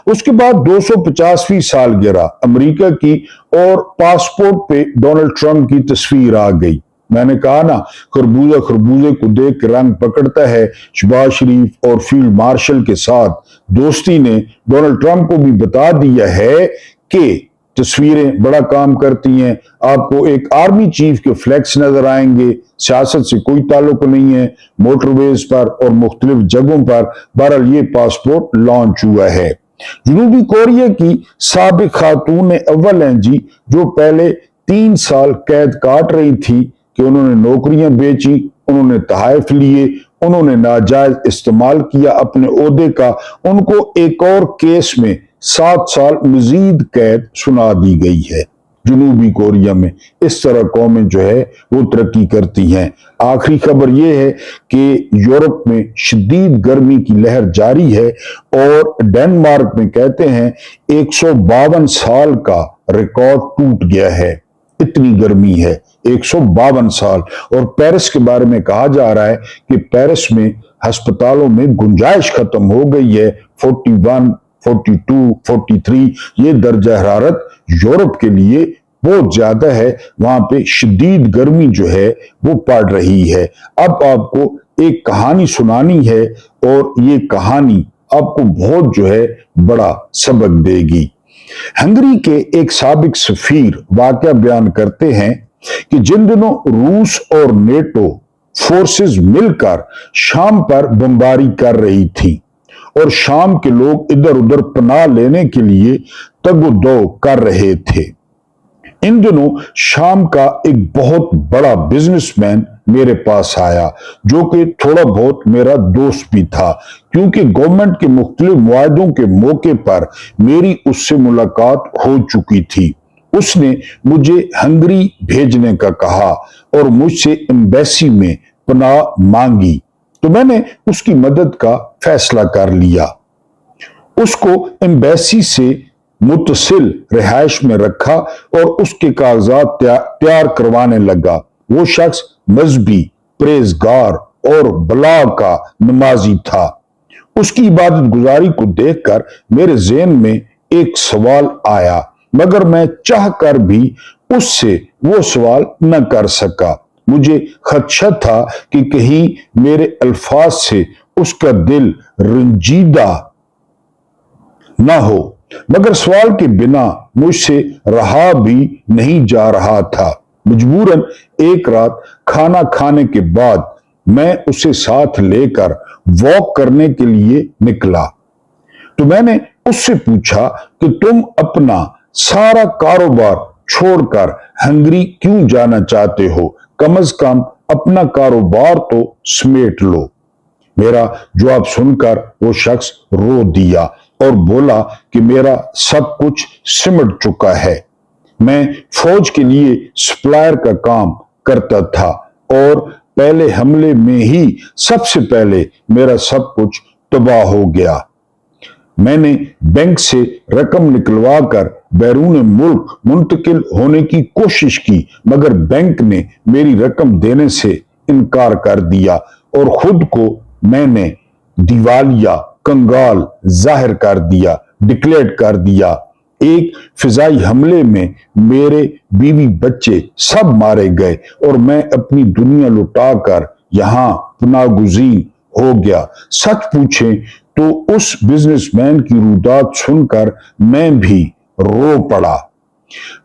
उसके बाद 250वीं सालगिरह अमेरिका की और पासपोर्ट पे डोनाल्ड ट्रंप की तस्वीर आ गई। मैंने कहा ना, खरबूजे को देख के रंग पकड़ता है। शहबाज शरीफ और फील्ड मार्शल के साथ दोस्ती ने डोनाल्ड ट्रंप को भी बता दिया है कि तस्वीरें बड़ा काम करती हैं। आपको एक आर्मी चीफ के फ्लैक्स नजर आएंगे, सियासत से कोई ताल्लुक नहीं है, मोटरवेज पर और मुख्तलिफ जगहों पर। बहरहाल ये पासपोर्ट लॉन्च हुआ है। जनूबी कोरिया की साबिक खातून अव्वल हैं जी, जो पहले 3 साल कैद काट रही थी कि उन्होंने नौकरियां बेची, उन्होंने तहाइफ लिए उन्होंने नाजायज इस्तेमाल किया अपने ओहदे का। उनको एक और केस में 7 साल मजीद कैद सुना दी गई है। जनूबी कोरिया में इस तरह कौमें जो है वो तरक्की करती हैं। आखिरी खबर ये है कि यूरोप में शदीद गर्मी की लहर जारी है और डेनमार्क में कहते हैं 152 साल का रिकॉर्ड टूट गया है। इतनी गर्मी है, 152 साल। और पेरिस के बारे में कहा जा रहा है कि पेरिस में अस्पतालों में गुंजाइश खत्म हो गई है। 41, 42, 43 ये दर्जा हरारत यूरोप के लिए बहुत ज्यादा है। वहां पे शदीद गर्मी जो है वो पड़ रही है। अब आपको एक कहानी सुनानी है और ये कहानी आपको बहुत जो है बड़ा सबक देगी। हंगरी के एक साबिक सफीर वाकया बयान करते हैं कि जिन दिनों रूस और नेटो फोर्सेस मिलकर शाम पर बमबारी कर रही थी और शाम के लोग इधर उधर पनाह लेने के लिए तगोदो कर रहे थे, इन दिनों शाम का एक बहुत बड़ा बिजनेसमैन मेरे पास आया जो कि थोड़ा बहुत मेरा दोस्त भी था, क्योंकि गवर्नमेंट के मुख्तलिफ मुआहदों के मौके पर मेरी उससे मुलाकात हो चुकी थी। उसने मुझे हंगरी भेजने का कहा और मुझसे एम्बेसी में पनाह मांगी, तो मैंने उसकी मदद का फैसला कर लिया। उसको एम्बेसी से मुतसिल रिहाइश में रखा और उसके कागजात तैयार करवाने लगा। वो शख्स मजहबी, परहेजगार और बला का नमाजी था। उसकी इबादत गुजारी को देखकर मेरे ज़हन में एक सवाल आया, मगर मैं चाहकर भी उससे वो सवाल न कर सका। मुझे खदशा था कि कहीं मेरे अल्फाज से उसका दिल रंजीदा न हो, मगर सवाल के बिना मुझसे रहा भी नहीं जा रहा था। मजबूरन एक रात खाना खाने के बाद मैं उसे साथ लेकर वॉक करने के लिए निकला, तो मैंने उससे पूछा कि तुम अपना सारा कारोबार छोड़कर हंगरी क्यों जाना चाहते हो? कम से कम अपना कारोबार तो समेट लो। मेरा जवाब सुनकर वो शख्स रो दिया और बोला कि मेरा सब कुछ सिमट चुका है। मैं फौज के लिए सप्लायर का काम करता था और पहले हमले में ही सबसे पहले मेरा सब कुछ तबाह हो गया। मैंने बैंक से रकम निकलवा कर बैरून मुल्क मुंतकिल होने की कोशिश की, मगर बैंक ने मेरी रकम देने से इनकार कर दिया और खुद को मैंने दिवालिया कंगाल जाहिर कर दिया, डिक्लेयर कर दिया। एक फिजाई हमले में मेरे बीवी बच्चे सब मारे गए और मैं अपनी दुनिया लुटाकर यहां पनाहगुज़ीर हो गया। सच पूछें तो उस बिजनेसमैन की रुदात सुनकर मैं भी रो पड़ा।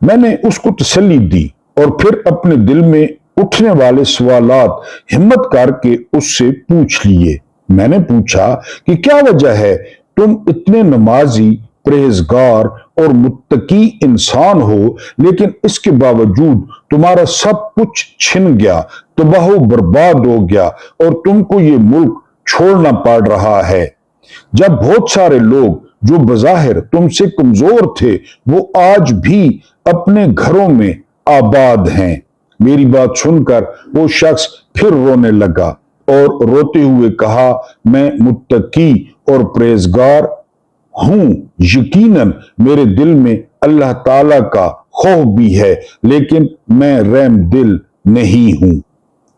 मैंने उसको तसल्ली दी और फिर अपने दिल में उठने वाले सवालात हिम्मत करके उससे पूछ लिए। मैंने पूछा कि क्या वजह है तुम इतने नमाजी, परहेजगार और मुत्तकी इंसान हो, लेकिन इसके बावजूद तुम्हारा सब कुछ छिन गया, तबाह बर्बाद हो गया और तुमको ये मुल्क छोड़ना पड़ रहा है, जब बहुत सारे लोग जो बज़ाहिर तुमसे कमजोर थे वो आज भी अपने घरों में आबाद हैं। मेरी बात सुनकर वो शख्स फिर रोने लगा और रोते हुए कहा, मैं मुत्तकी और परहेजगार हूं, यकीनन मेरे दिल में अल्लाह ताला का खौफ भी है, लेकिन मैं रहम दिल नहीं हूं।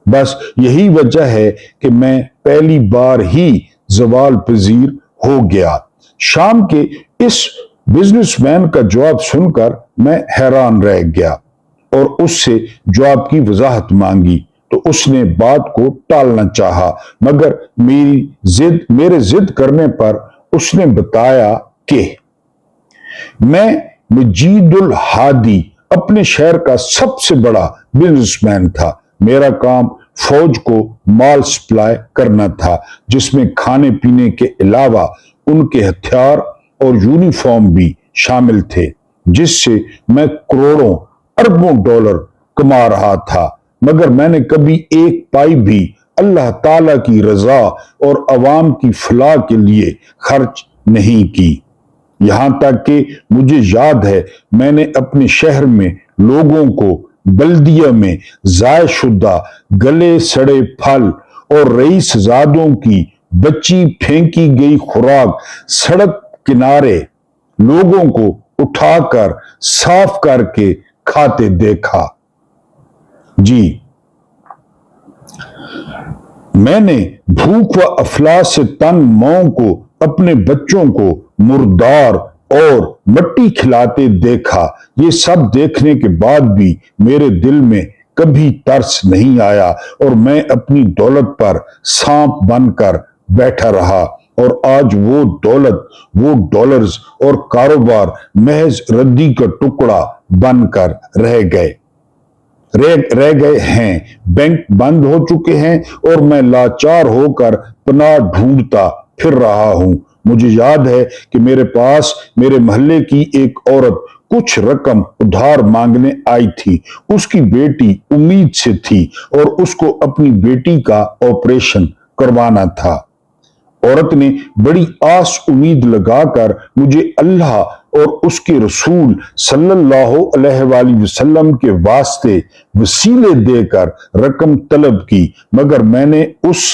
बस यही वजह है कि मैं पहली बार ही जवाल पजीर हो गया। शाम के इस बिजनेसमैन का जवाब सुनकर मैं हैरान रह गया और उससे जवाब की वजाहत मांगी, तो उसने बात को टालना चाहा, मगर मेरे जिद करने पर उसने बताया कि मैं मजीदुल हादी अपने शहर का सबसे बड़ा बिजनेसमैन था। मेरा काम फौज को माल सप्लाई करना था, जिसमें खाने पीने के अलावा उनके हथियार और यूनिफॉर्म भी शामिल थे, जिससे मैं करोड़ों अरबों डॉलर कमा रहा था, मगर मैंने कभी एक पाई भी اللہ تعالیٰ کی رضا اور عوام کی فلاح کے لیے خرچ نہیں کی۔ یہاں تک کہ مجھے یاد ہے میں نے اپنے شہر میں لوگوں کو بلدیہ میں ضائع شدہ گلے سڑے پھل اور رئیس زادوں کی بچی پھینکی گئی خوراک سڑک کنارے لوگوں کو اٹھا کر صاف کر کے کھاتے دیکھا۔ جی، میں نے بھوک و افلاس سے تنگ ماؤں کو اپنے بچوں کو مردار اور مٹی کھلاتے دیکھا۔ یہ سب دیکھنے کے بعد بھی میرے دل میں کبھی ترس نہیں آیا اور میں اپنی دولت پر سانپ بن کر بیٹھا رہا، اور آج وہ دولت، وہ ڈالرز اور کاروبار محض ردی کا ٹکڑا بن کر رہ گئے ہیں۔ بینک بند ہو چکے ہیں اور میں لاچار ہو کر پناہ ڈھونڈتا پھر رہا ہوں۔ مجھے یاد ہے کہ میرے پاس میرے محلے کی ایک عورت کچھ رقم ادھار مانگنے آئی تھی۔ اس کی بیٹی امید سے تھی اور اس کو اپنی بیٹی کا آپریشن کروانا تھا۔ عورت نے بڑی آس امید لگا کر مجھے اللہ اور اس کے رسول صلی اللہ علیہ وآلہ وسلم کے واسطے وسیلے دے کر رقم طلب کی، مگر میں نے اس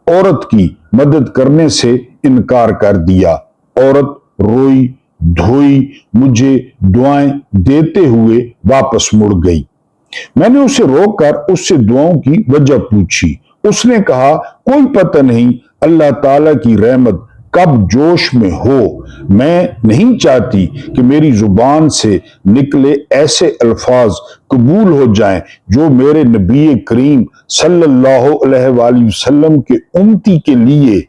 عورت کی مدد کرنے سے انکار کر دیا۔ عورت روئی دھوئی مجھے دعائیں دیتے ہوئے واپس مڑ گئی۔ میں نے اسے روک کر اس سے دعاؤں کی وجہ پوچھی۔ اس نے کہا، کوئی پتہ نہیں اللہ تعالیٰ کی رحمت کب جوش میں ہو۔ میں نہیں چاہتی کہ میری زبان سے نکلے ایسے الفاظ قبول ہو جائیں جو میرے نبی کریم صلی اللہ علیہ وآلہ وسلم کے امتی کے لیے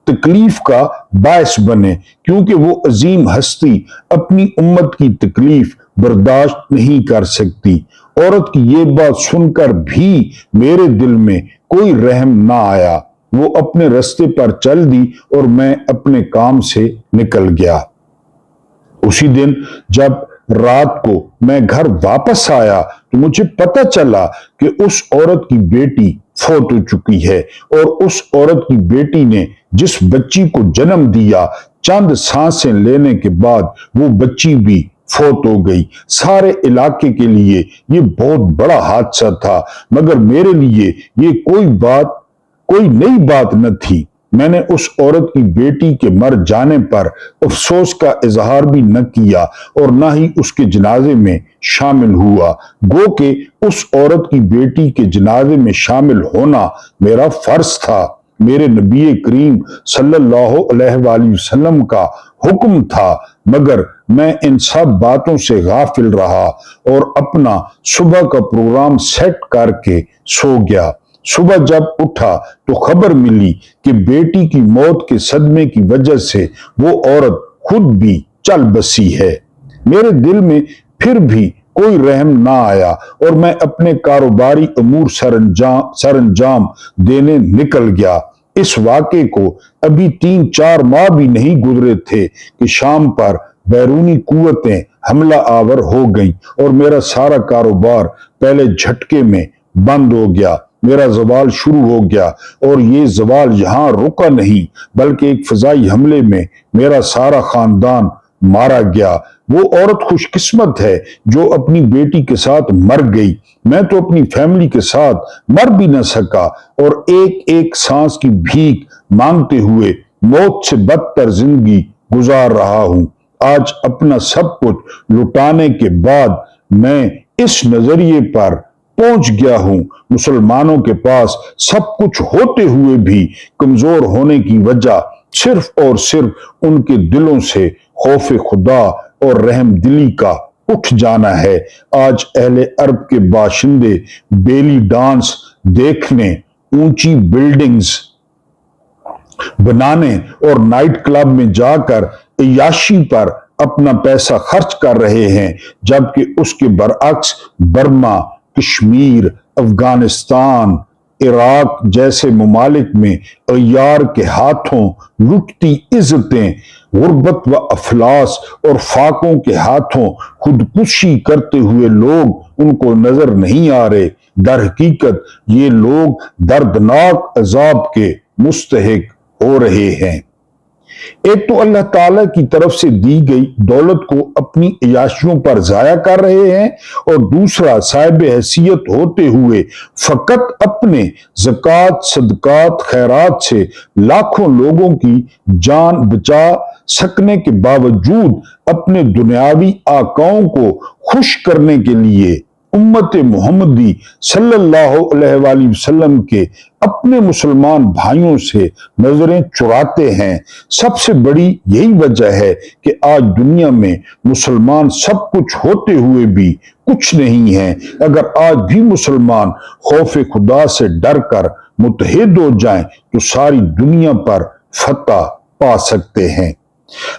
تکلیف کا باعث بنے، کیونکہ وہ عظیم ہستی اپنی امت کی تکلیف برداشت نہیں کر سکتی۔ عورت کی یہ بات سن کر بھی میرے دل میں کوئی رحم نہ آیا۔ وہ اپنے رستے پر چل دی اور میں اپنے کام سے نکل گیا۔ اسی دن جب رات کو میں گھر واپس آیا تو مجھے پتہ چلا کہ اس عورت کی بیٹی فوت ہو چکی ہے، اور اس عورت کی بیٹی نے جس بچی کو جنم دیا، چند سانسیں لینے کے بعد وہ بچی بھی فوت ہو گئی۔ سارے علاقے کے لیے یہ بہت بڑا حادثہ تھا، مگر میرے لیے یہ کوئی نئی بات نہ تھی۔ میں نے اس عورت کی بیٹی کے مر جانے پر افسوس کا اظہار بھی نہ کیا اور نہ ہی اس کے جنازے میں شامل ہوا، گو کہ اس عورت کی بیٹی کے جنازے میں شامل ہونا میرا فرض تھا۔ میرے نبی کریم صلی اللہ علیہ وآلہ وسلم کا حکم تھا، مگر میں ان سب باتوں سے غافل رہا اور اپنا صبح کا پروگرام سیٹ کر کے سو گیا۔ صبح جب اٹھا تو خبر ملی کہ بیٹی کی موت کے صدمے کی وجہ سے وہ عورت خود بھی چل بسی ہے۔ میرے دل میں پھر بھی کوئی رحم نہ آیا اور میں اپنے کاروباری امور سر انجام دینے نکل گیا۔ اس واقعے کو ابھی 3-4 ماہ بھی نہیں گزرے تھے کہ شام پر بیرونی قوتیں حملہ آور ہو گئیں اور میرا سارا کاروبار پہلے جھٹکے میں بند ہو گیا۔ میرا زوال شروع ہو گیا، اور یہ زوال یہاں رکا نہیں بلکہ ایک فضائی حملے میں میرا سارا خاندان مارا گیا۔ وہ عورت خوش قسمت ہے جو اپنی بیٹی کے ساتھ مر گئی۔ میں تو اپنی فیملی کے ساتھ مر بھی نہ سکا اور ایک ایک سانس کی بھیک مانگتے ہوئے موت سے بدتر زندگی گزار رہا ہوں۔ آج اپنا سب کچھ لٹانے کے بعد میں اس نظریے پر پہنچ گیا ہوں، مسلمانوں کے پاس سب کچھ ہوتے ہوئے بھی کمزور ہونے کی وجہ صرف اور صرف ان کے دلوں سے خوف خدا اور رحم دلی کا اٹھ جانا ہے۔ آج اہل عرب کے باشندے بیلی ڈانس دیکھنے، اونچی بلڈنگز بنانے اور نائٹ کلب میں جا کر عیاشی پر اپنا پیسہ خرچ کر رہے ہیں، جبکہ اس کے برعکس برما، کشمیر، افغانستان، عراق جیسے ممالک میں عیار کے ہاتھوں لٹتی عزتیں، غربت و افلاس اور فاقوں کے ہاتھوں خودکشی کرتے ہوئے لوگ ان کو نظر نہیں آ رہے۔ در حقیقت یہ لوگ دردناک عذاب کے مستحق ہو رہے ہیں۔ ایک تو اللہ تعالیٰ کی طرف سے دی گئی دولت کو اپنی عیاشیوں پر ضائع کر رہے ہیں، اور دوسرا صاحب حیثیت ہوتے ہوئے فقط اپنے زکوٰۃ، صدقات، خیرات سے لاکھوں لوگوں کی جان بچا سکنے کے باوجود اپنے دنیاوی آقاؤں کو خوش کرنے کے لیے امت محمدی صلی اللہ علیہ وآلہ وسلم کے اپنے مسلمان بھائیوں سے نظریں چراتے ہیں۔ سب سے بڑی یہی وجہ ہے کہ آج دنیا میں مسلمان سب کچھ ہوتے ہوئے بھی کچھ نہیں ہیں۔ اگر آج بھی مسلمان خوف خدا سے ڈر کر متحد ہو جائیں تو ساری دنیا پر فتح پا سکتے ہیں۔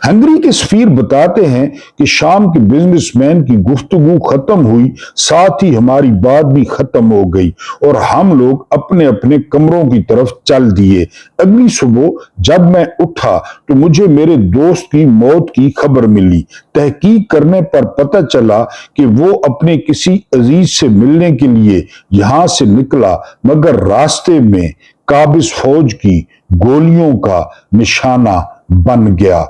ہنگری کے سفیر بتاتے ہیں کہ شام کے بزنس مین کی گفتگو ختم ہوئی، ساتھ ہی ہماری بات بھی ختم ہو گئی اور ہم لوگ اپنے اپنے کمروں کی طرف چل دیے۔ اگلی صبح جب میں اٹھا تو مجھے میرے دوست کی موت کی خبر ملی۔ تحقیق کرنے پر پتہ چلا کہ وہ اپنے کسی عزیز سے ملنے کے لیے یہاں سے نکلا، مگر راستے میں قابض فوج کی گولیوں کا نشانہ بن گیا۔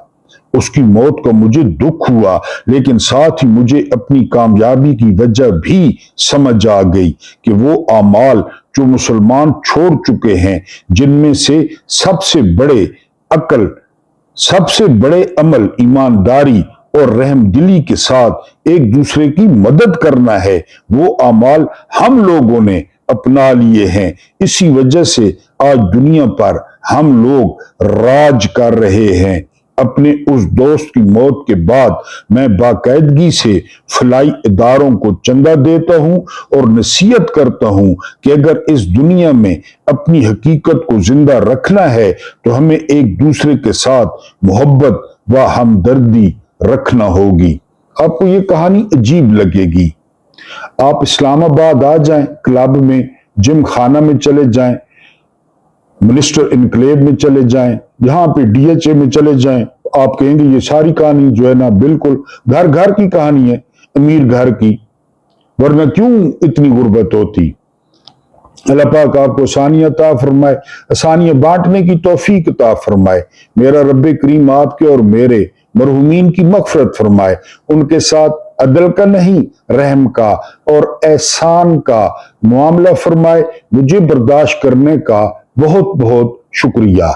اس کی موت کا مجھے دکھ ہوا، لیکن ساتھ ہی مجھے اپنی کامیابی کی وجہ بھی سمجھ آ گئی کہ وہ اعمال جو مسلمان چھوڑ چکے ہیں، جن میں سے سب سے بڑے عمل ایمانداری اور رحم دلی کے ساتھ ایک دوسرے کی مدد کرنا ہے، وہ اعمال ہم لوگوں نے اپنا لیے ہیں۔ اسی وجہ سے آج دنیا پر ہم لوگ راج کر رہے ہیں۔ اپنے اس دوست کی موت کے بعد میں باقاعدگی سے فلاحی اداروں کو چندہ دیتا ہوں اور نصیحت کرتا ہوں کہ اگر اس دنیا میں اپنی حقیقت کو زندہ رکھنا ہے تو ہمیں ایک دوسرے کے ساتھ محبت و ہمدردی رکھنا ہوگی۔ آپ کو یہ کہانی عجیب لگے گی۔ آپ اسلام آباد آ جائیں، کلب میں، جم خانہ میں چلے جائیں، منسٹر انکلیو میں چلے جائیں، یہاں پہ ڈی ایچ اے میں چلے جائیں، آپ کہیں گے یہ ساری کہانی جو ہے نا بالکل گھر گھر کی کہانی ہے، امیر گھر کی، ورنہ کیوں اتنی غربت ہوتی۔ اللہ پاک آپ کو آسانیاں عطا فرمائے، آسانیاں بانٹنے کی توفیق عطا فرمائے۔ میرا رب کریم آپ کے اور میرے مرحومین کی مغفرت فرمائے، ان کے ساتھ عدل کا نہیں رحم کا اور احسان کا معاملہ فرمائے۔ مجھے برداشت کرنے کا بہت بہت شکریہ۔